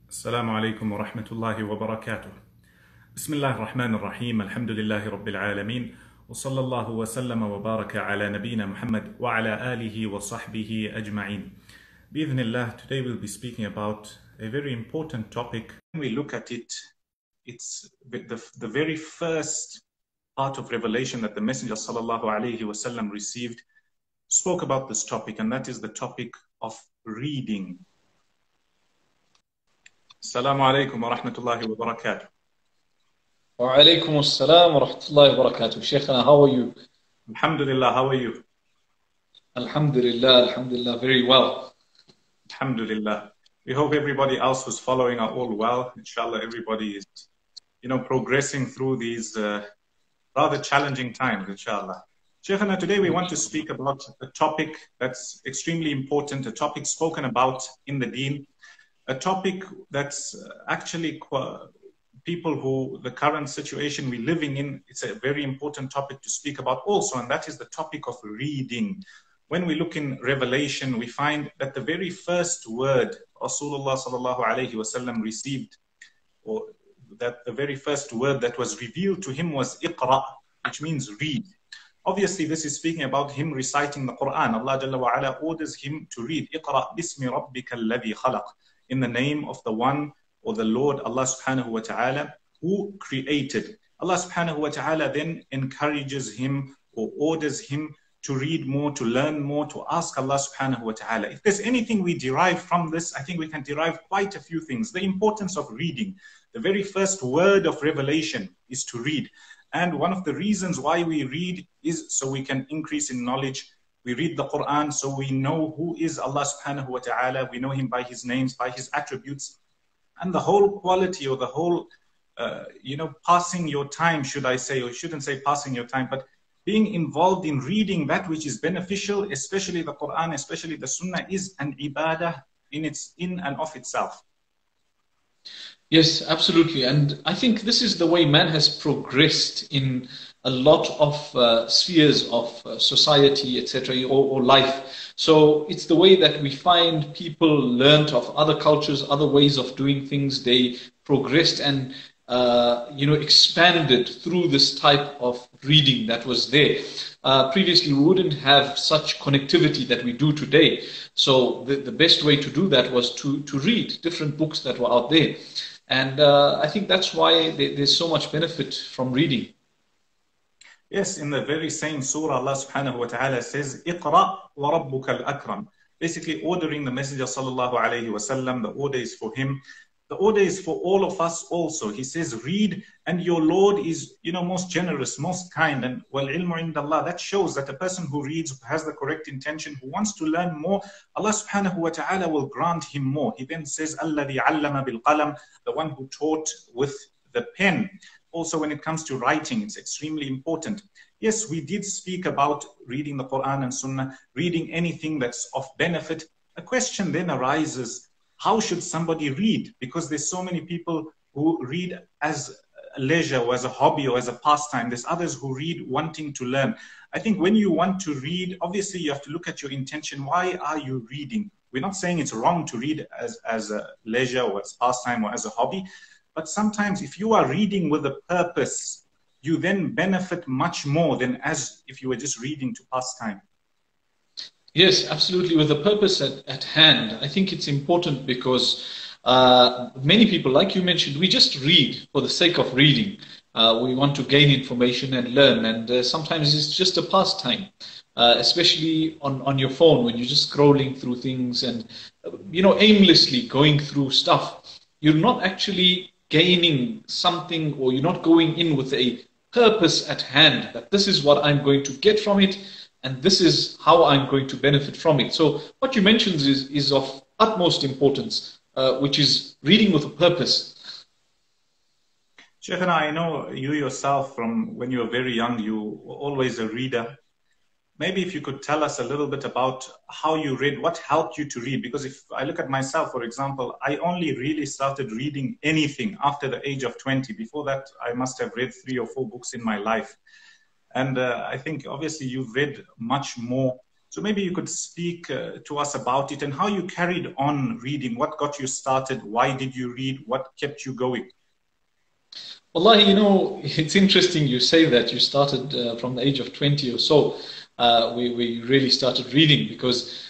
السلام عليكم ورحمة الله وبركاته. بسم الله الرحمن الرحيم. الحمد لله رب العالمين، وصلى الله وسلم وبارك على نبينا محمد وعلى آله وصحبه أجمعين. بإذن الله, today we'll be speaking about a very important topic. When we look at it, it's the very first part of revelation that the Messenger sallallahu alaihi wasallam received spoke about this topic, and that is the topic of reading. Assalamu alaikum wa rahmatullahi wa barakatuh. Wa alaikum assalam wa rahmatullahi wa barakatuh. Shaykhana, how are you? Alhamdulillah, how are you? Alhamdulillah, very well. Alhamdulillah. We hope everybody else who's following are all well. Inshallah, everybody is, progressing through these rather challenging times, inshallah. Shaykhana, today we want to speak about a topic that's extremely important, a topic spoken about in the deen, a topic that's actually the current situation we're living in, it's a very important topic to speak about also, and that is the topic of reading. When we look in Revelation, we find that the very first word Rasulullah sallallahu alayhi wasallam received, or that the very first word that was revealed to him was Iqra, which means read. Obviously, this is speaking about him reciting the Quran. Allah Jalla wa Ala orders him to read Iqra bismi rabbika alladhi khalaq, in the name of the one or the Lord Allah subhanahu wa ta'ala who created. Allah subhanahu wa ta'ala then encourages him or orders him to read more, to learn more, to ask Allah subhanahu wa ta'ala. If there's anything we derive from this, I think we can derive quite a few things. The importance of reading. The very first word of revelation is to read. And one of the reasons why we read is so we can increase in knowledge. We read the Quran so we know who is Allah subhanahu wa ta'ala. We know him by his names, by his attributes. And the whole quality or the whole, passing your time, should I say, or shouldn't say passing your time, but being involved in reading that which is beneficial, especially the Quran, especially the Sunnah, is an ibadah in and of itself. Yes, absolutely. And I think this is the way man has progressed in a lot of spheres of society, etc., or life. So it's the way that we find people learnt of other cultures, other ways of doing things. They progressed and expanded through this type of reading that was there. Previously, we wouldn't have such connectivity that we do today. So the best way to do that was to read different books that were out there. And I think that's why there's so much benefit from reading. Yes, in the very same surah, Allah subhanahu wa ta'ala says, Iqra wa rabbuka al-akram. Basically ordering the Messenger sallallahu alayhi wa sallam, the order is for him. The order is for all of us also. He says, read, and your Lord is, most generous, most kind. And wal ilmu indallah, that shows that a person who reads, who has the correct intention, who wants to learn more, Allah subhanahu wa ta'ala will grant him more. He then says, alladhi allama bil qalam, the one who taught with the pen. Also, when it comes to writing, it's extremely important. Yes, we did speak about reading the Quran and Sunnah, reading anything that's of benefit. A question then arises, how should somebody read? Because there's so many people who read as a leisure or as a hobby or as a pastime. There's others who read wanting to learn. I think when you want to read, obviously you have to look at your intention. Why are you reading? We're not saying it's wrong to read as a leisure or as pastime or as a hobby. But sometimes if you are reading with a purpose, you then benefit much more than as if you were just reading to pass time. Yes, absolutely. With a purpose at hand, I think it's important because many people, like you mentioned, we just read for the sake of reading. We want to gain information and learn, and sometimes it's just a pastime, especially on your phone when you're just scrolling through things and, aimlessly going through stuff. You're not actually gaining something, or you're not going in with a purpose at hand, that this is what I'm going to get from it, and this is how I'm going to benefit from it. So what you mentioned is of utmost importance, which is reading with a purpose. Shaykhana, I know you yourself, from when you were very young, you were always a reader. Maybe if you could tell us a little bit about how you read, what helped you to read? Because if I look at myself, for example, I only really started reading anything after the age of 20. Before that, I must have read 3 or 4 books in my life. And I think obviously you've read much more So maybe you could speak to us about it and how you carried on reading. What got you started? Why did you read? What kept you going? Wallahi, you know, it's interesting you say that you started from the age of 20 or so. We really started reading because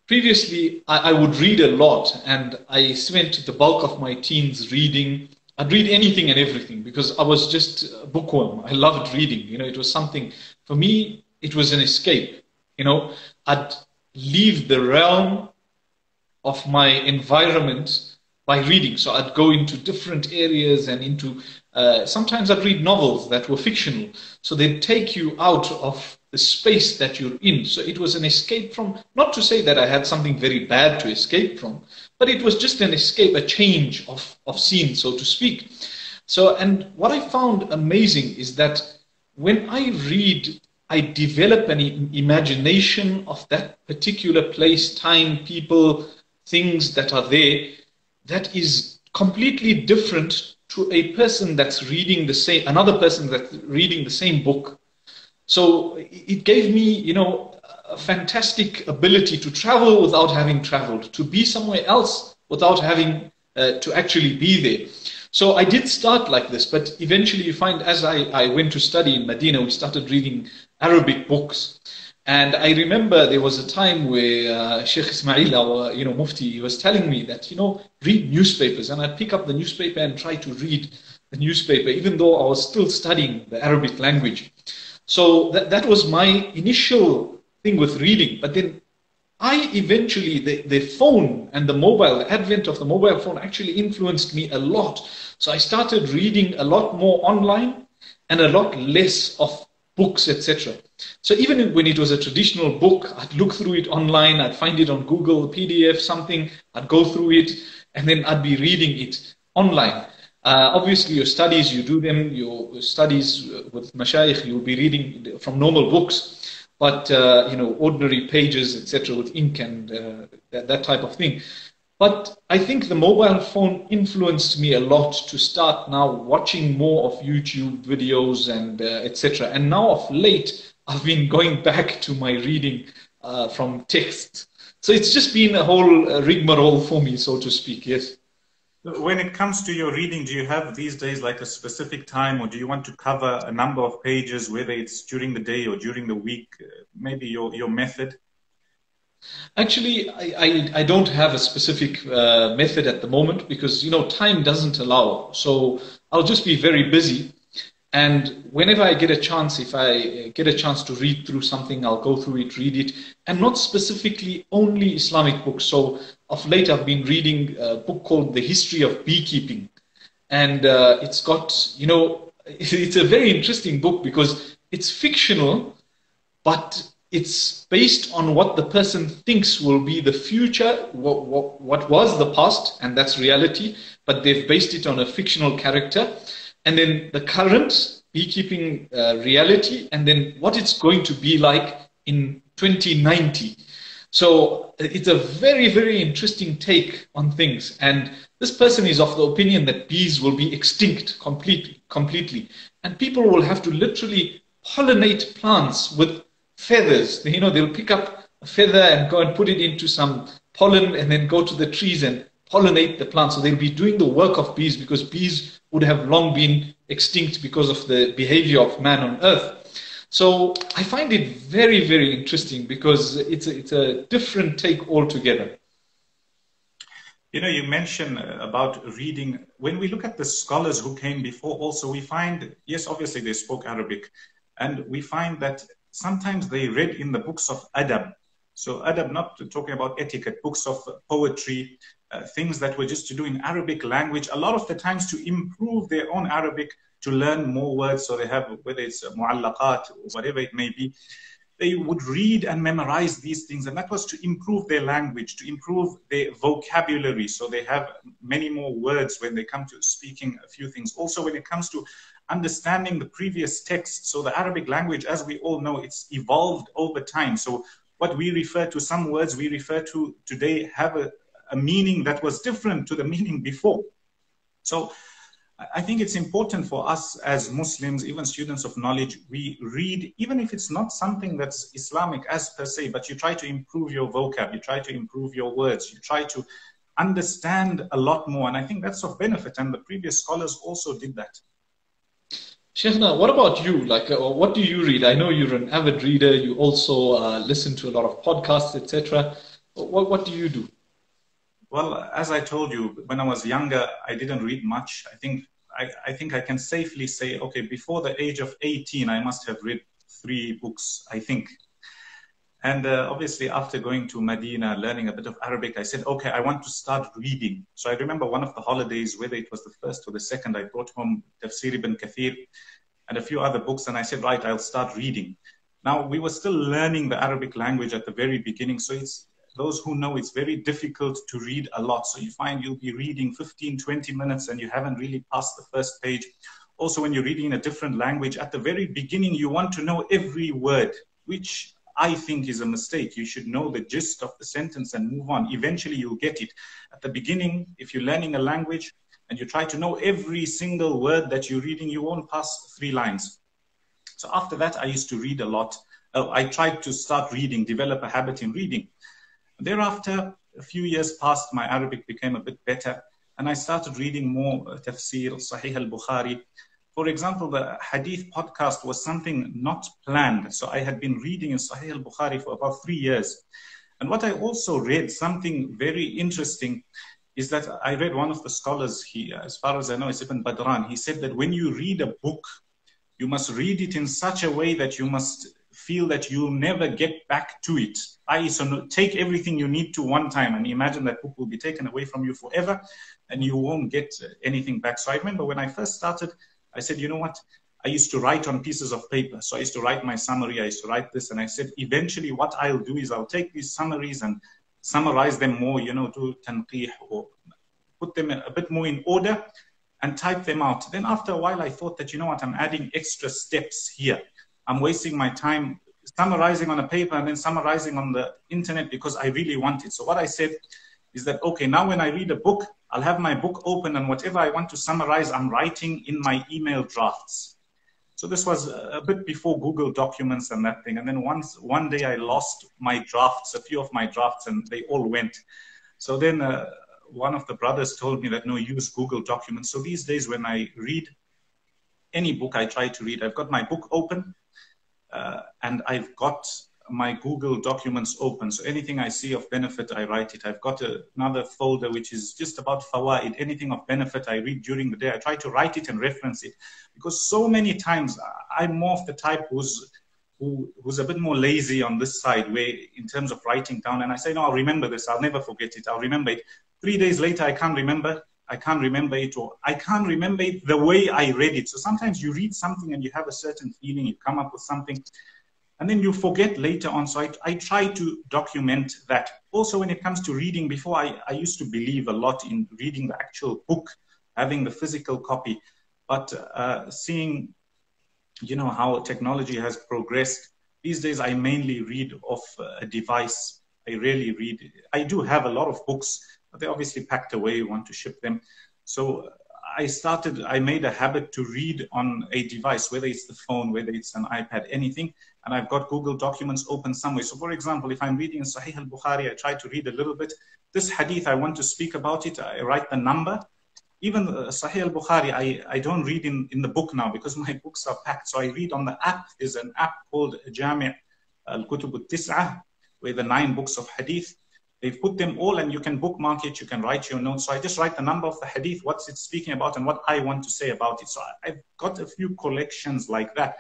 previously I would read a lot, and I spent the bulk of my teens reading. I'd read anything and everything because I was just a bookworm. I loved reading. You know, it was something, for me, it was an escape. You know, I'd leave the realm of my environment by reading. So I'd go into different areas and into, sometimes I'd read novels that were fictional. So they'd take you out of the space that you're in. So it was an escape from, not to say that I had something very bad to escape from, but it was just an escape, a change of scene, so to speak. So, and what I found amazing is that when I read, I develop an imagination of that particular place, time, people, things that are there, that is completely different to a person that's reading the same, another person that's reading the same book. So it gave me, you know, a fantastic ability to travel without having traveled, to be somewhere else without having to actually be there. So I did start like this, but eventually you find as I went to study in Medina, we started reading Arabic books. And I remember there was a time where Sheikh Ismail, our Mufti, he was telling me that, read newspapers. And I'd pick up the newspaper and try to read the newspaper, even though I was still studying the Arabic language. So that was my initial thing with reading. But then I eventually, the phone and the mobile, the advent of the mobile phone actually influenced me a lot. So I started reading a lot more online and a lot less of books, etc. So even when it was a traditional book, I'd look through it online, I'd find it on Google, PDF, something, I'd go through it, and then I'd be reading it online. Obviously, your studies, you do them, your studies with mashayikh, you'll be reading from normal books, but, ordinary pages, etc., with ink and that type of thing. But I think the mobile phone influenced me a lot to start now watching more of YouTube videos and etc. And now of late, I've been going back to my reading from text. So it's just been a whole rigmarole for me, so to speak, yes. When it comes to your reading, do you have these days like a specific time, or do you want to cover a number of pages, whether it's during the day or during the week, maybe your method? Actually, I don't have a specific method at the moment because, time doesn't allow. So I'll just be very busy. And whenever I get a chance, if I get a chance to read through something, I'll go through it, read it, and not specifically only Islamic books. So of late, I've been reading a book called The History of Beekeeping. And it's got, it's a very interesting book because it's fictional, but it's based on what the person thinks will be the future, what was the past, and that's reality, but they've based it on a fictional character. And then the current beekeeping reality, and then what it's going to be like in 2090. So it's a very, very interesting take on things. And this person is of the opinion that bees will be extinct completely. And people will have to literally pollinate plants with feathers. They'll pick up a feather and go and put it into some pollen and then go to the trees and pollinate the plants. So they'll be doing the work of bees because bees would have long been extinct because of the behavior of man on earth. So I find it very, very interesting because it's a different take altogether. You mentioned about reading. When we look at the scholars who came before also, we find, yes, obviously they spoke Arabic, and we find that sometimes they read in the books of adab. So adab, not talking about etiquette, books of poetry, things that were just to do in Arabic language, a lot of the times to improve their own Arabic, to learn more words. So they have, whether it's mu'allaqat or whatever it may be, they would read and memorize these things. And that was to improve their language, to improve their vocabulary. So they have many more words when they come to speaking a few things. Also, when it comes to understanding the previous text. So the Arabic language, as we all know, it's evolved over time. So what we refer to, some words we refer to today have a meaning that was different to the meaning before. So I think it's important for us as Muslims, even students of knowledge, we read, even if it's not something that's Islamic as per se, but you try to improve your vocab, you try to improve your words, you try to understand a lot more. And I think that's of benefit. And the previous scholars also did that. Sheikhna, what about you? Like, what do you read? I know you're an avid reader. You also listen to a lot of podcasts, etc. What do you do? Well, as I told you, when I was younger, I didn't read much. I think I can safely say, okay, before the age of 18, I must have read 3 books, I think. And obviously, after going to Medina, learning a bit of Arabic, I said, okay, I want to start reading. So I remember one of the holidays, whether it was the first or the second, I brought home Tafsir ibn Kathir and a few other books. And I said, right, I'll start reading. Now, we were still learning the Arabic language at the very beginning. So it's those who know it's very difficult to read a lot. So you find you'll be reading 15, 20 minutes and you haven't really passed the first page. Also, when you're reading in a different language, at the very beginning, you want to know every word, which I think is a mistake. You should know the gist of the sentence and move on. Eventually, you'll get it. At the beginning, if you're learning a language and you try to know every single word that you're reading, you won't pass 3 lines. So after that, I used to read a lot. I tried to start reading, develop a habit in reading. Thereafter, a few years passed, my Arabic became a bit better, and I started reading more tafsir, Sahih al-Bukhari. For example, the Hadith podcast was something not planned. So I had been reading in Sahih al-Bukhari for about 3 years. And what I also read, something very interesting, is that I read one of the scholars here, as far as I know, it's Ibn Badran. He said that when you read a book, you must read it in such a way that you must feel that you'll never get back to it. So take everything you need to one time and imagine that book will be taken away from you forever and you won't get anything back. So I remember when I first started, I said, you know what? I used to write on pieces of paper. So I used to write my summary. I used to write this. And I said, eventually what I'll do is I'll take these summaries and summarize them more, do tanqih or put them a bit more in order and type them out. Then after a while, I thought that, you know what? I'm adding extra steps here. I'm wasting my time summarizing on a paper and then summarizing on the internet because I really want it. So what I said is that, okay, now when I read a book, I'll have my book open and whatever I want to summarize, I'm writing in my email drafts. So this was a bit before Google Documents and that thing. And then one day I lost my drafts, a few of my drafts, and they all went. So then one of the brothers told me that, no, use Google Documents. So these days when I read any book I try to read, I've got my book open and I've got my Google Documents open. So anything I see of benefit, I write it. I've got another folder which is just about fawaid. Anything of benefit I read during the day, I try to write it and reference it. Because so many times I'm more of the type who's a bit more lazy on this side, where in terms of writing down, and I say, no, I'll remember this. I'll never forget it. I'll remember it. 3 days later, I can't remember it, or I can't remember it the way I read it. So sometimes you read something and you have a certain feeling, you come up with something, and then you forget later on. So I try to document that. Also, when it comes to reading, before I used to believe a lot in reading the actual book, having the physical copy. But seeing, how technology has progressed, these days I mainly read off a device. I rarely read. I do have a lot of books, but they're obviously packed away, want to ship them. So I made a habit to read on a device, whether it's the phone, whether it's an iPad, anything. And I've got Google Documents open somewhere. So for example, if I'm reading Sahih al-Bukhari, I try to read a little bit. This hadith, I want to speak about it. I write the number. Even Sahih al-Bukhari, I don't read in the book now because my books are packed. So I read on the app. There's an app called Jami' al-Kutub al-Tis'ah, where the 9 books of hadith, they've put them all and you can bookmark it, you can write your notes. So I just write the number of the hadith, what's it speaking about and what I want to say about it. So I've got a few collections like that.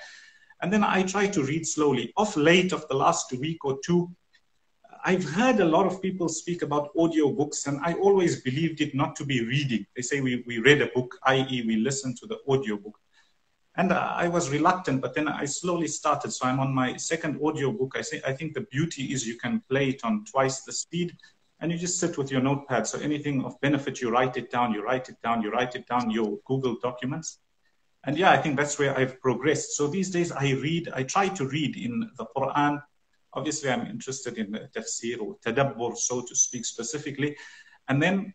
And then I try to read slowly. Of late, of the last week or two, I've heard a lot of people speak about audiobooks, and I always believed it not to be reading. They say we read a book, i.e. we listen to the audiobook. And I was reluctant, but then I slowly started. So I'm on my second audiobook. I think the beauty is you can play it on twice the speed, and you just sit with your notepad. So anything of benefit, you write it down, your Google Documents. And yeah, I think that's where I've progressed. So these days I try to read in the Quran. Obviously, I'm interested in tafsir or tadabbur, so to speak specifically. And then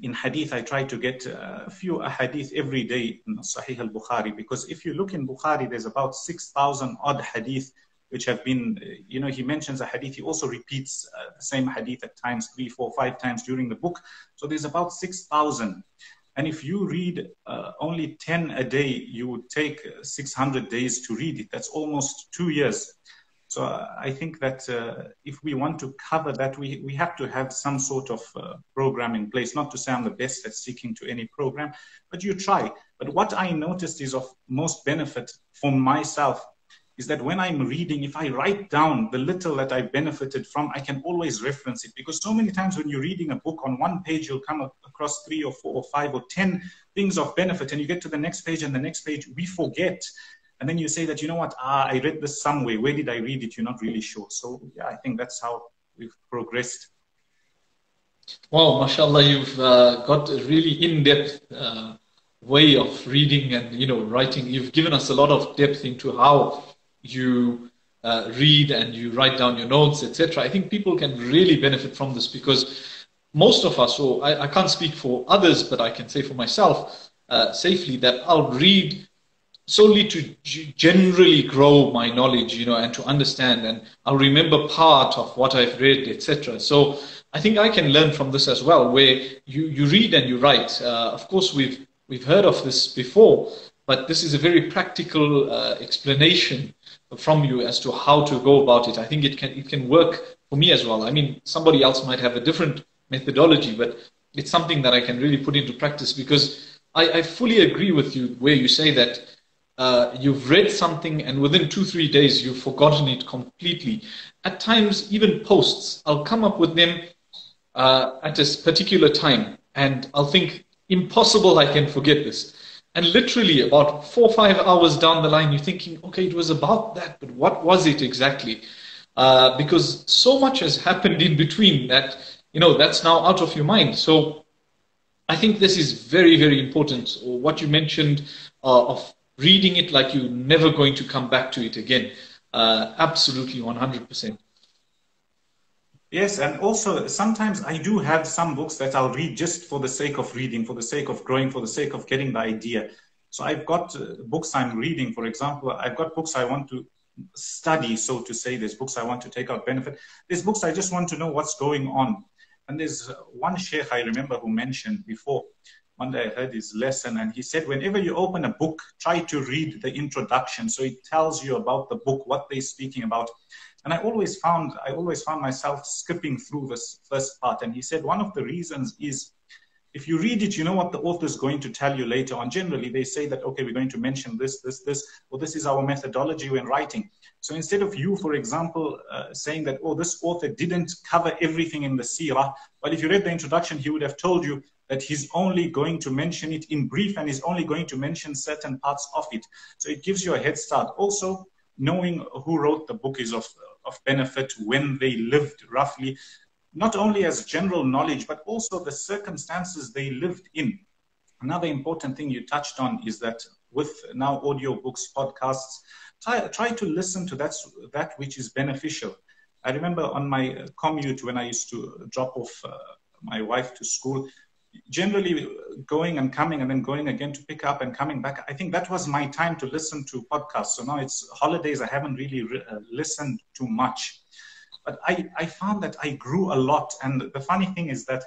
in hadith, I try to get a few hadith every day in Sahih al-Bukhari, because if you look in Bukhari, there's about 6,000 odd hadith which have been, he mentions a hadith, he also repeats the same hadith at times, 3, 4, 5 times during the book. So there's about 6,000. And if you read only 10 a day, you would take 600 days to read it. That's almost 2 years. So I think that if we want to cover that, we have to have some sort of program in place. Not to say I'm the best at sticking to any program, but you try. But what I noticed is of most benefit for myself is that when I'm reading, if I write down the little that I benefited from, I can always reference it. Because so many times when you're reading a book, on one page, you'll come across 3 or 4 or 5 or 10 things of benefit, and you get to the next page, and the next page, we forget. And then you say that, you know what, I read this somewhere. Where did I read it? You're not really sure. So yeah, I think that's how we've progressed. Wow, mashallah, you've got a really in-depth way of reading and, writing. You've given us a lot of depth into how you read and you write down your notes, etc. I think people can really benefit from this, because most of us, so I can't speak for others, but I can say for myself safely that I'll read solely to generally grow my knowledge, and to understand, and I'll remember part of what I've read, etc. So I think I can learn from this as well, where you read and you write. Of course, we've heard of this before, but this is a very practical explanation from you as to how to go about it. I think it can work for me as well. I mean, somebody else might have a different methodology, but it's something that I can really put into practice, because I fully agree with you where you say that you've read something and within 2-3 days you've forgotten it completely. At times, even posts, I'll come up with them at a particular time, and I'll think, impossible I can forget this. And literally about 4 or 5 hours down the line, you're thinking, okay, it was about that, but what was it exactly? Because so much has happened in between that, that's now out of your mind. So I think this is very, very important. What you mentioned of reading it like you're never going to come back to it again. Absolutely, 100%. Yes, and also sometimes I do have some books that I'll read just for the sake of reading, for the sake of growing, for the sake of getting the idea. So I've got books I'm reading, for example. I've got books I want to study, so to say. There's books I want to take out benefit. There's books I just want to know what's going on. And there's one sheikh I remember who mentioned before, one day I heard his lesson, and he said, whenever you open a book, try to read the introduction. So it tells you about the book, what they're speaking about. And I always found myself skipping through this first part. And he said, one of the reasons is, if you read it, you know what the author is going to tell you later on. Generally, they say that, okay, we're going to mention this, or this is our methodology when writing. So instead of you, for example, saying that, oh, this author didn't cover everything in the seerah, well, if you read the introduction, he would have told you that he's only going to mention it in brief, and he's only going to mention certain parts of it. So it gives you a head start. Also, knowing who wrote the book is of benefit, when they lived roughly, not only as general knowledge, but also the circumstances they lived in. Another important thing you touched on is that with now audiobooks, podcasts, try to listen to that which is beneficial. I remember on my commute when I used to drop off my wife to school, generally going and coming and then going again to pick up and coming back. I think that was my time to listen to podcasts. So now it's holidays. I haven't really listened too much. But I found that I grew a lot. And the funny thing is that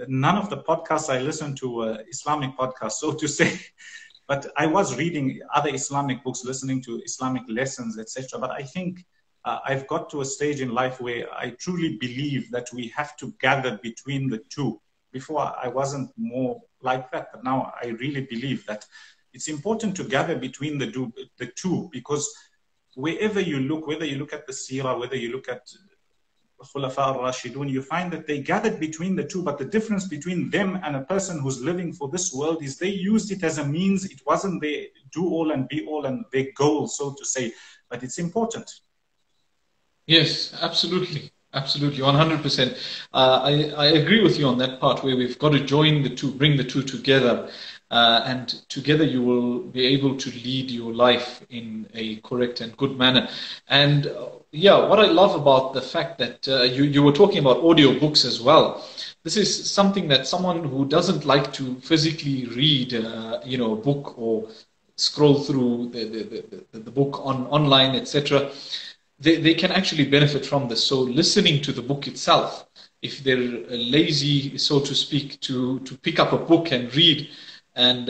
none of the podcasts I listened to were Islamic podcasts, so to say. But I was reading other Islamic books, listening to Islamic lessons, etc. But I think I've got to a stage in life where I truly believe that we have to gather between the two. Before, I wasn't more like that, but now I really believe that it's important to gather between the two, because wherever you look, whether you look at the Seerah, whether you look at Khulafa al-Rashidun, you find that they gathered between the two, but the difference between them and a person who's living for this world is they used it as a means. It wasn't their do-all and be-all and their goal, so to say, but it's important. Yes, absolutely. Absolutely, 100%. I agree with you on that part where we've got to join the two, bring the two together, and together you will be able to lead your life in a correct and good manner. And yeah, what I love about the fact that you were talking about audiobooks as well. this is something that someone who doesn't like to physically read, a book or scroll through the book online, etc., they can actually benefit from this. So listening to the book itself, if they're lazy, so to speak, to pick up a book and read, and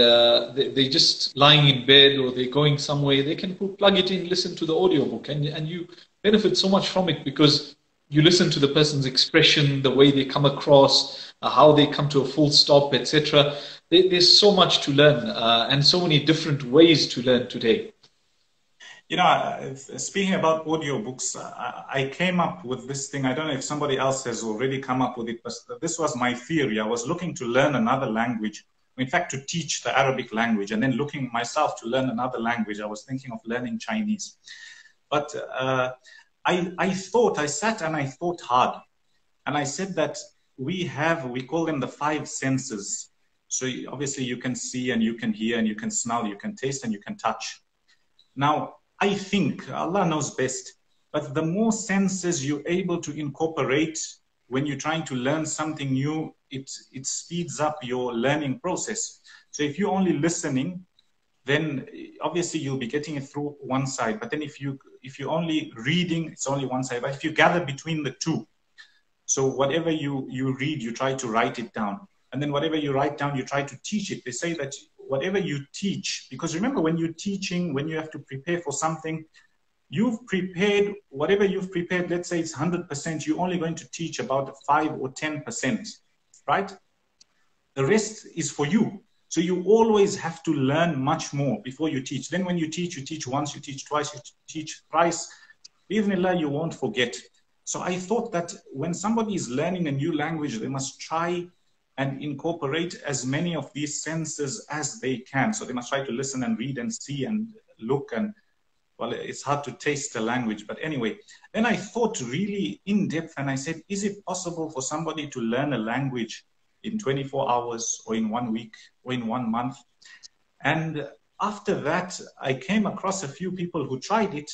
they just lying in bed or they're going somewhere, they can plug it in, listen to the audiobook, and you benefit so much from it because you listen to the person's expression, the way they come across, how they come to a full stop, etc. There's so much to learn and so many different ways to learn today. You know, speaking about audiobooks, I came up with this thing. I don't know if somebody else has already come up with it, but this was my theory. I was looking to learn another language, in fact, to teach the Arabic language, and then looking myself to learn another language. I was thinking of learning Chinese. But I sat and I thought hard. And I said that we call them the five senses. So obviously you can see and you can hear and you can smell, you can taste and you can touch. Now, I think Allah knows best, but the more senses you're able to incorporate when you're trying to learn something new, it speeds up your learning process. So if you're only listening, then obviously you'll be getting it through one side. But then if you're only reading, it's only one side. But if you gather between the two, so whatever you read, you try to write it down. And then whatever you write down, you try to teach it. They say that whatever you teach, because remember when you're teaching, when you have to prepare for something, you've prepared, whatever you've prepared, let's say it's 100%, you're only going to teach about 5 or 10%, right? The rest is for you. So you always have to learn much more before you teach. Then when you teach once, you teach twice, you teach thrice. Bismillah, you won't forget. So I thought that when somebody is learning a new language, they must try and incorporate as many of these senses as they can. So they must try to listen and read and see and look, and well, it's hard to taste the language, but anyway. Then I thought really in depth and I said, is it possible for somebody to learn a language in 24 hours or in 1 week or in 1 month? And after that, I came across a few people who tried it.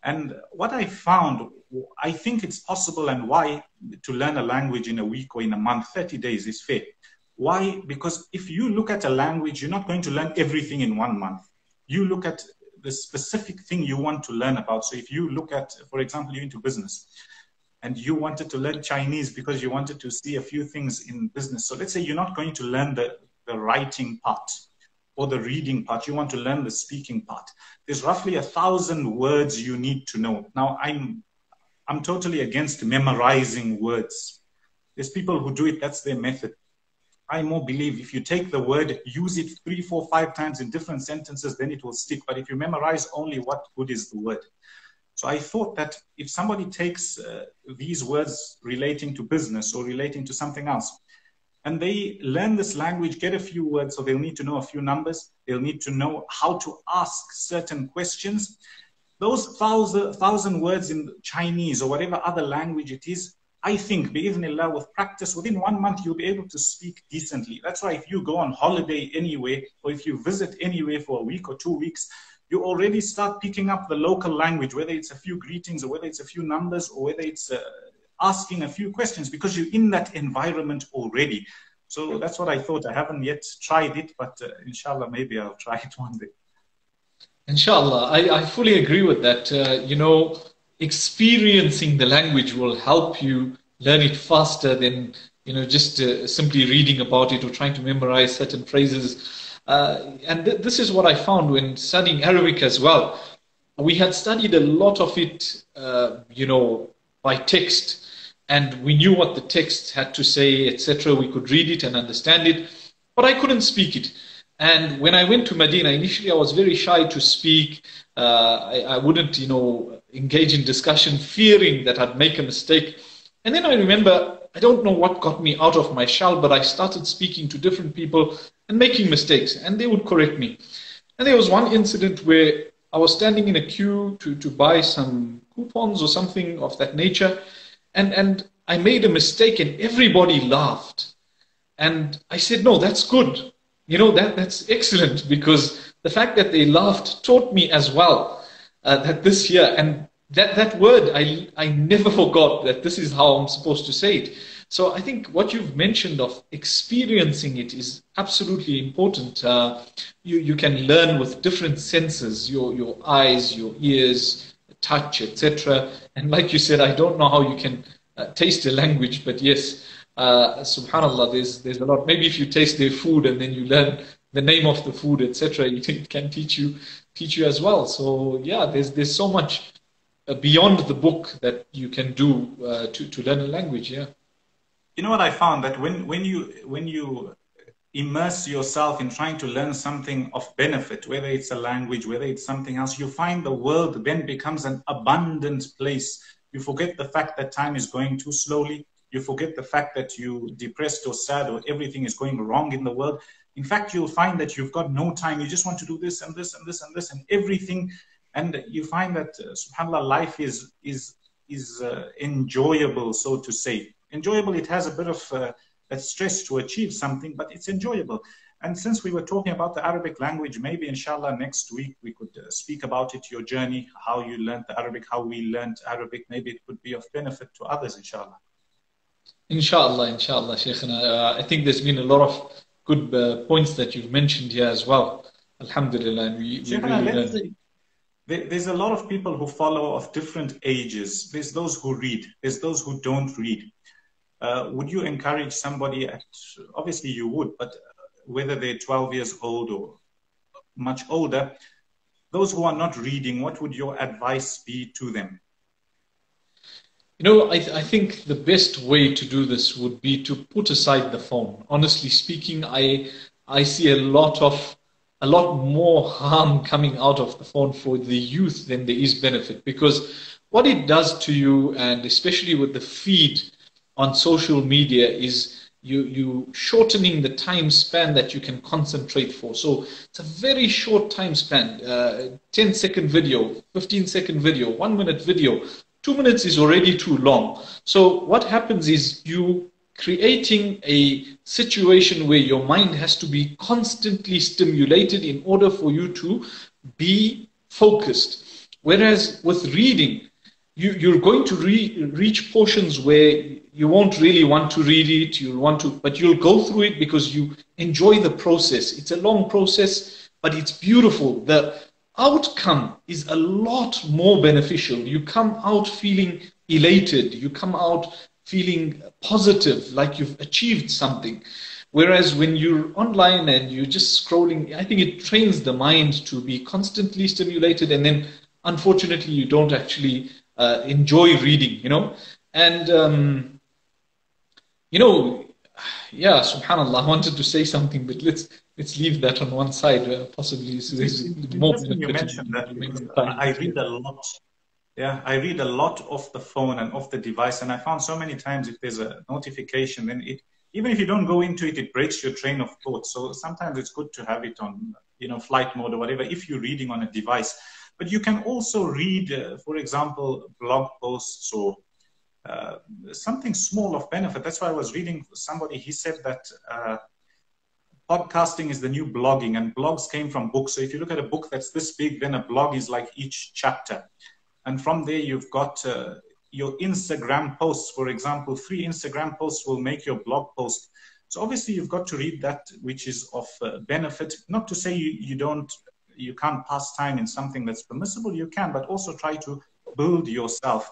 And what I found, I think it's possible. And why? To learn a language in a week or in a month, 30 days is fair. Why? Because if you look at a language, you're not going to learn everything in 1 month. You look at the specific thing you want to learn about. So if you look at, for example, you're into business and you wanted to learn Chinese because you wanted to see a few things in business. So let's say you're not going to learn the writing part or the reading part. You want to learn the speaking part. There's roughly 1,000 words you need to know. Now, I'm totally against memorizing words. There's people who do it. That's their method. I more believe if you take the word, use it 3, 4, 5 times in different sentences, then it will stick. But if you memorize only, what good is the word? So I thought that if somebody takes these words relating to business or relating to something else, and they learn this language, get a few words, so they'll need to know a few numbers, they'll need to know how to ask certain questions. Those 1,000 words in Chinese or whatever other language it is, I think, bi'idhnillah, with practice, within 1 month, you'll be able to speak decently. That's why if you go on holiday anywhere, or if you visit anywhere for a week or 2 weeks, you already start picking up the local language, whether it's a few greetings or whether it's a few numbers or whether it's asking a few questions, because you're in that environment already. So that's what I thought. I haven't yet tried it, but inshallah, maybe I'll try it one day. Inshallah, I fully agree with that. Experiencing the language will help you learn it faster than just simply reading about it or trying to memorize certain phrases. And this is what I found when studying Arabic as well. We had studied a lot of it, by text, and we knew what the text had to say, etc. We could read it and understand it, but I couldn't speak it. And when I went to Medina, initially I was very shy to speak. I wouldn't, engage in discussion, fearing that I'd make a mistake. And then I remember, I don't know what got me out of my shell, but I started speaking to different people and making mistakes, and they would correct me. And there was one incident where I was standing in a queue to buy some coupons or something of that nature, and I made a mistake and everybody laughed. And I said, no, that's good. That's excellent, because the fact that they laughed taught me as well that this here, and that word, I never forgot that this is how I'm supposed to say it. So I think what you've mentioned of experiencing it is absolutely important. You can learn with different senses, your eyes, your ears, touch, etc. And like you said, I don't know how you can taste a language, but yes, subhanallah, there's a lot. Maybe if you taste their food and then you learn the name of the food, etc., it can teach you as well. So yeah, there's so much beyond the book that you can do to learn a language. Yeah. You know what I found, that when you immerse yourself in trying to learn something of benefit, whether it's a language, whether it's something else, you find the world then becomes an abundant place. You forget the fact that time is going too slowly. You forget the fact that you're depressed or sad or everything is going wrong in the world. In fact, you'll find that you've got no time. You just want to do this and this and this and this and everything. And you find that, subhanAllah, life is enjoyable, so to say. Enjoyable, it has a bit of that stress to achieve something, but it's enjoyable. And since we were talking about the Arabic language, maybe inshallah next week we could speak about it, your journey, how you learned the Arabic, how we learned Arabic. Maybe it could be of benefit to others, inshallah. Inshallah, Shaykhana. I think there's been a lot of good points that you've mentioned here as well. Alhamdulillah. And we really there's a lot of people who follow of different ages. There's those who read. There's those who don't read. Would you encourage somebody obviously you would, but whether they're 12 years old or much older, those who are not reading, what would your advice be to them? You know, I think the best way to do this would be to put aside the phone. Honestly speaking, I see a lot more harm coming out of the phone for the youth than there is benefit, because what it does to you, and especially with the feed on social media, is you shortening the time span that you can concentrate for. So it's a very short time span, 10-second video, 15-second video, 1-minute video. 2 minutes is already too long. So what happens is you creating a situation where your mind has to be constantly stimulated in order for you to be focused. Whereas with reading, you're going to reach portions where you won't really want to read it, but you'll go through it because you enjoy the process. It's a long process, but it's beautiful. The outcome is a lot more beneficial. You come out feeling elated. You come out feeling positive, like you've achieved something. Whereas when you're online and you're just scrolling, I think it trains the mind to be constantly stimulated, and then unfortunately you don't actually enjoy reading, you know. And yeah, subhanallah, I wanted to say something, but let's leave that on one side. Possibly there's more benefit. You mentioned that I read a lot. Yeah, I read a lot off the phone and off the device, and I found so many times if there's a notification, then even if you don't go into it, it breaks your train of thought. So sometimes it's good to have it on, flight mode or whatever, if you're reading on a device. But you can also read, for example, blog posts or something small of benefit. That's why I was reading somebody, he said that podcasting is the new blogging, and blogs came from books. So if you look at a book that's this big, then a blog is like each chapter. And from there, you've got your Instagram posts, for example. 3 Instagram posts will make your blog post. So obviously, you've got to read that which is of benefit. Not to say you can't pass time in something that's permissible. You can, but also try to build yourself.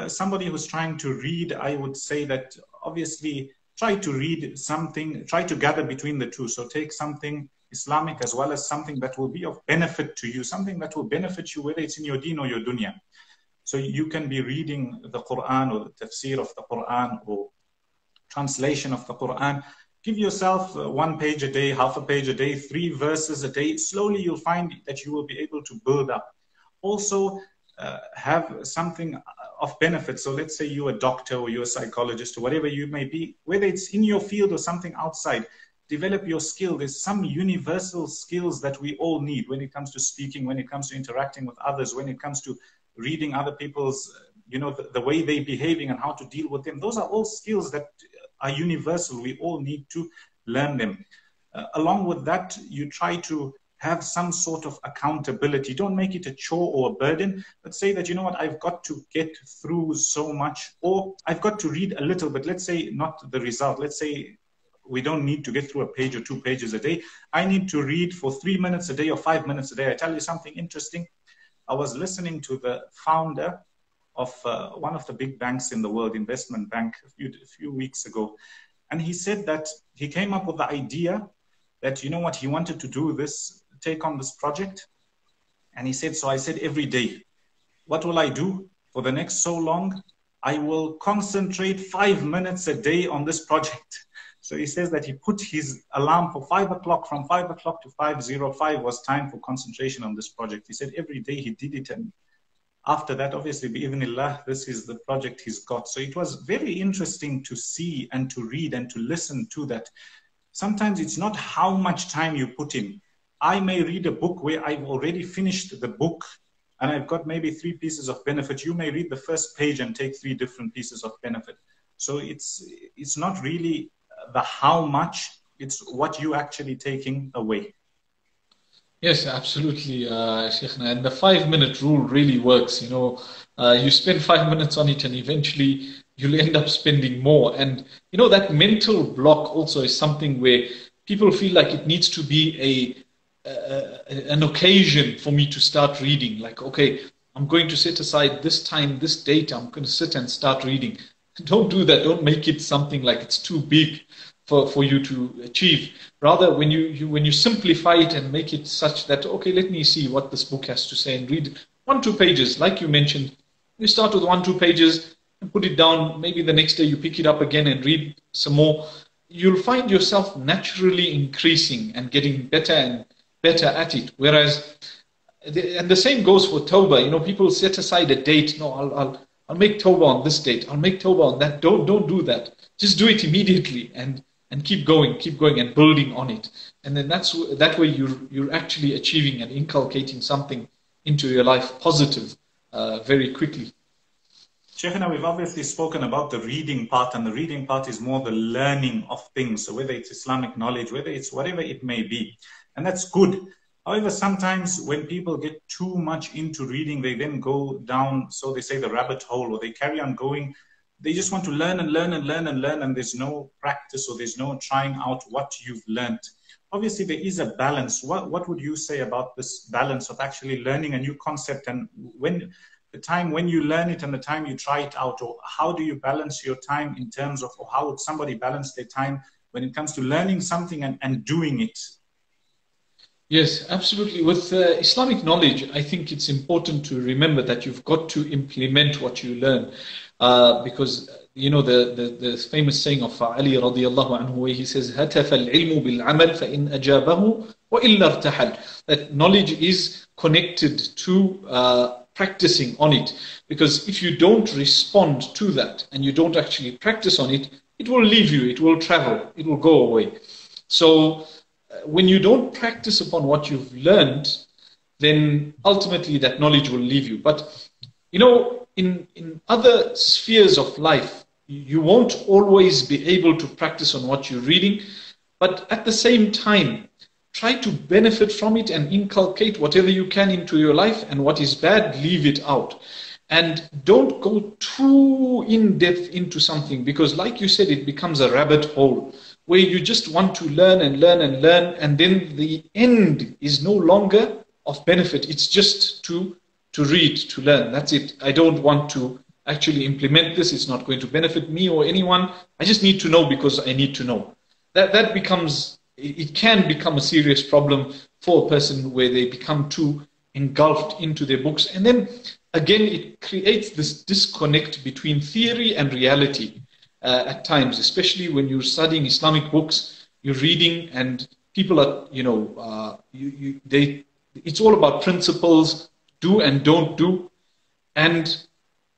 Somebody who's trying to read, I would say that obviously try to read something, try to gather between the two. So take something Islamic as well as something that will be of benefit to you, something that will benefit you, whether it's in your deen or your dunya. So you can be reading the Quran or the tafsir of the Quran or translation of the Quran. Give yourself 1 page a day, half a page a day, 3 verses a day. Slowly you'll find that you will be able to build up. Also have something of benefit. So let's say you're a doctor or you're a psychologist or whatever you may be, whether it's in your field or something outside. Develop your skill. There's some universal skills that we all need when it comes to speaking, when it comes to interacting with others, when it comes to reading other people's, the way they're behaving and how to deal with them. Those are all skills that are universal. We all need to learn them. Along with that, you try to have some sort of accountability. Don't make it a chore or a burden, but say that, you know what, I've got to get through so much, or I've got to read a little bit. Let's say not the result. Let's say we don't need to get through a page or 2 pages a day. I need to read for 3 minutes a day or 5 minutes a day. I tell you something interesting. I was listening to the founder of one of the big banks in the world, investment bank, a few weeks ago. And he said that he came up with the idea that, you know what, he wanted to do this, take on this project. And he said, so I said, every day, what will I do for the next so long? I will concentrate 5 minutes a day on this project. So he says that he put his alarm for 5 o'clock, from 5 o'clock to 5:05 was time for concentration on this project. He said every day he did it. And after that, obviously, bi'idhnillah, this is the project he's got. So it was very interesting to see and to read and to listen to that. Sometimes it's not how much time you put in. I may read a book where I've already finished the book and I've got maybe 3 pieces of benefit. You may read the first page and take 3 different pieces of benefit. So it's not really the how much, it's what you actually taking away. Yes, absolutely, Sheikhna. And the 5-minute rule really works. You know, you spend 5 minutes on it and eventually you'll end up spending more. And, you know, that mental block also is something where people feel like it needs to be an occasion for me to start reading. Like, okay, I'm going to set aside this time, this date, I'm going to sit and start reading. Don't do that. Don't make it something like it's too big for you to achieve. Rather, when you simplify it and make it such that, okay, let me see what this book has to say and read 1-2 pages. Like you mentioned, you start with 1-2 pages and put it down. Maybe the next day you pick it up again and read some more. You'll find yourself naturally increasing and getting better and better at it. Whereas, and the same goes for Tawbah. You know, people set aside a date. No, I'll make Tawbah on this date. I'll make Tawbah on that. Don't do that. Just do it immediately and keep going and building on it. And then that way you're actually achieving and inculcating something into your life positive very quickly. Sheikhna, we've obviously spoken about the reading part, and the reading part is more the learning of things. So whether it's Islamic knowledge, whether it's whatever it may be, and that's good. However, sometimes when people get too much into reading, they then go down, so they say, the rabbit hole, or they carry on going. They just want to learn and learn and learn and learn, and there's no practice or there's no trying out what you've learned. Obviously, there is a balance. What would you say about this balance of actually learning a new concept, and when the time when you learn it and the time you try it out? Or how do you balance your time in terms of, or how would somebody balance their time when it comes to learning something and doing it? Yes, absolutely. With Islamic knowledge, I think it's important to remember that you've got to implement what you learn. Because, you know, the famous saying of Ali radiallahu anhu, where he says, هَتَفَ الْعِلْمُ بِالْعَمَلِ فَإِنْ أَجَابَهُ وَإِلَّا ارْتَحَلْ. That knowledge is connected to practicing on it. Because if you don't respond to that and you don't actually practice on it, it will leave you, it will travel, it will go away. So when you don't practice upon what you've learned, then ultimately that knowledge will leave you. But, you know, in other spheres of life, you won't always be able to practice on what you're reading, but at the same time, try to benefit from it and inculcate whatever you can into your life, and what is bad, leave it out. And don't go too in-depth into something, because like you said, it becomes a rabbit hole where you just want to learn and learn and learn, and then the end is no longer of benefit. It's just to read, to learn. That's it. I don't want to actually implement this. It's not going to benefit me or anyone. I just need to know because I need to know. That becomes, it can become a serious problem for a person where they become too engulfed into their books. And then again, it creates this disconnect between theory and reality at times, especially when you're studying Islamic books, you're reading, and people are, you know, it's all about principles, do and don't do, and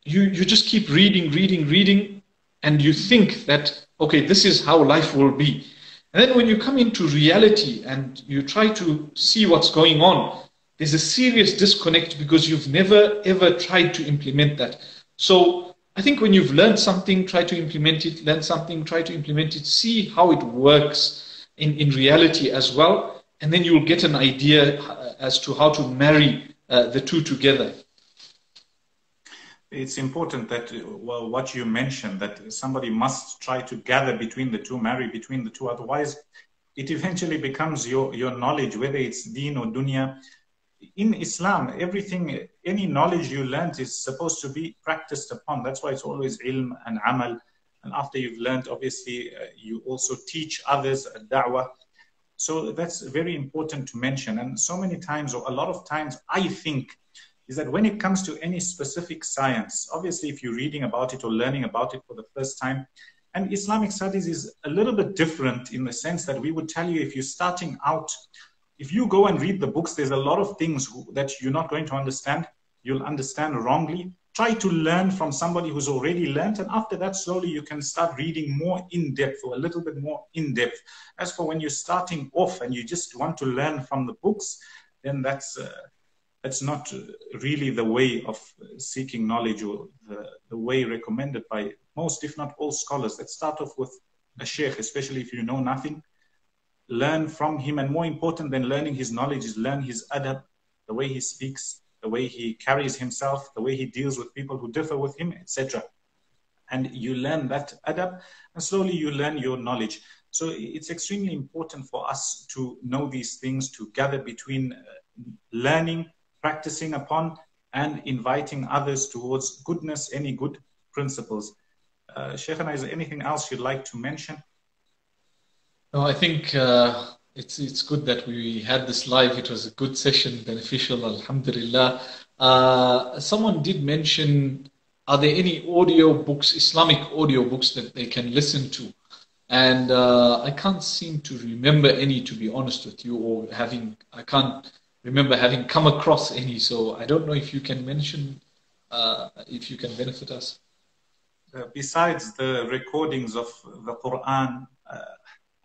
you just keep reading, and you think that, okay, this is how life will be. And then when you come into reality and you try to see what's going on, there's a serious disconnect because you've never ever tried to implement that. So I think when you've learned something, try to implement it, learn something, try to implement it, see how it works in reality as well. and then you'll get an idea as to how to marry the two together. It's important that, well, what you mentioned, that somebody must try to gather between the two, marry between the two. Otherwise, it eventually becomes your knowledge, whether it's deen or dunya. In Islam, everything, any knowledge you learned is supposed to be practiced upon. That's why it's always ilm and amal. And after you've learned, obviously, you also teach others da'wah. So that's very important to mention. And so many times, or a lot of times, I think, is that when it comes to any specific science, obviously if you're reading about it or learning about it for the first time, and Islamic studies is a little bit different in the sense that we would tell you, if you're starting out, if you go and read the books, there's a lot of things that you're not going to understand. You'll understand wrongly. Try to learn from somebody who's already learned, and after that, slowly you can start reading more in depth, or a little bit more in depth. As for when you're starting off and you just want to learn from the books, then that's not really the way of seeking knowledge, or the way recommended by most, if not all, scholars. Let's start off with a sheikh, especially if you know nothing. Learn from him, and more important than learning his knowledge is learn his adab, the way he speaks, the way he carries himself, the way he deals with people who differ with him, etc. And you learn that adab, and slowly you learn your knowledge. So it's extremely important for us to know these things, to gather between learning, practicing upon, and inviting others towards goodness, any good principles. Shaykhana, is there anything else you'd like to mention? No, I think it's good that we had this live. It was a good session, beneficial, alhamdulillah. Someone did mention, are there any audio books, Islamic audio books that they can listen to? And I can't seem to remember any, to be honest with you, or I can't remember having come across any. So I don't know if you can mention, if you can benefit us. Besides the recordings of the Quran,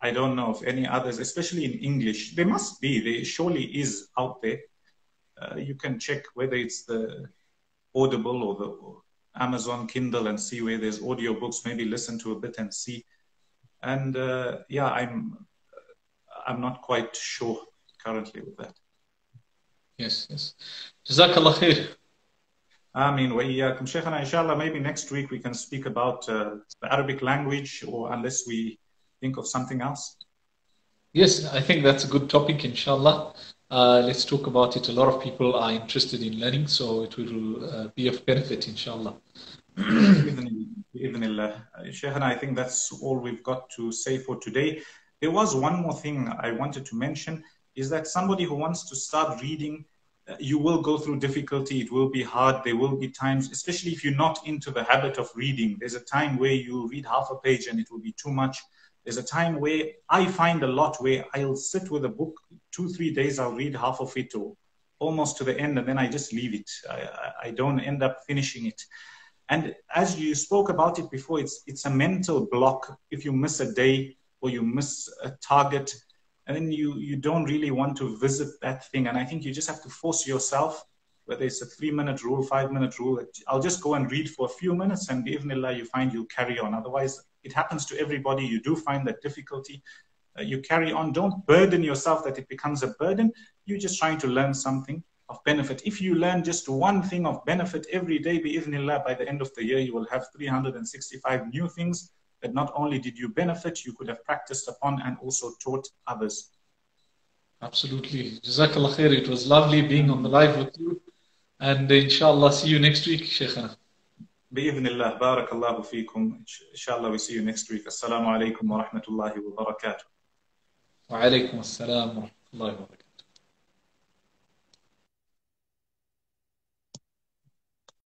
I don't know of any others, especially in English. There must be, there surely is out there. You can check whether it's the Audible or the Amazon Kindle and see where there's audio books, maybe listen to a bit and see. And yeah, I'm not quite sure currently with that. Yes, yes. Jazakallah khair. Ameen wa iyaakum. Shaykhana, inshallah, maybe next week we can speak about the Arabic language, or unless we think of something else. Yes, I think that's a good topic, inshallah. Let's talk about it. A lot of people are interested in learning, so it will be of benefit, inshallah. Shaykhana, I think that's all we've got to say for today. There was one more thing I wanted to mention, is that somebody who wants to start reading, you will go through difficulty. It will be hard. There will be times, especially if you're not into the habit of reading. There's a time where you read half a page and it will be too much. There's a time where I find a lot where I'll sit with a book, 2-3 days, I'll read half of it or almost to the end, and then I just leave it. I don't end up finishing it. And as you spoke about it before, it's a mental block. If you miss a day or you miss a target, and then you don't really want to visit that thing. And I think you just have to force yourself, whether it's a 3-minute rule, 5-minute rule. I'll just go and read for a few minutes, and bi'idhnillah, you find you'll carry on. Otherwise, it happens to everybody. You do find that difficulty. You carry on. Don't burden yourself that it becomes a burden. You're just trying to learn something of benefit. If you learn just one thing of benefit every day, bi'idhnillah, by the end of the year, you will have 365 new things that not only did you benefit, you could have practiced upon and also taught others. Absolutely. Jazakallah khair. It was lovely being on the live with you. And inshallah, see you next week, Shaykhana. Bi-idhnillah, barakallahu feekum. Inshallah, we see you next week. Assalamu alaikum wa rahmatullahi wa barakatuh. Wa alaikum assalam wa rahmatullahi wa barakatuh.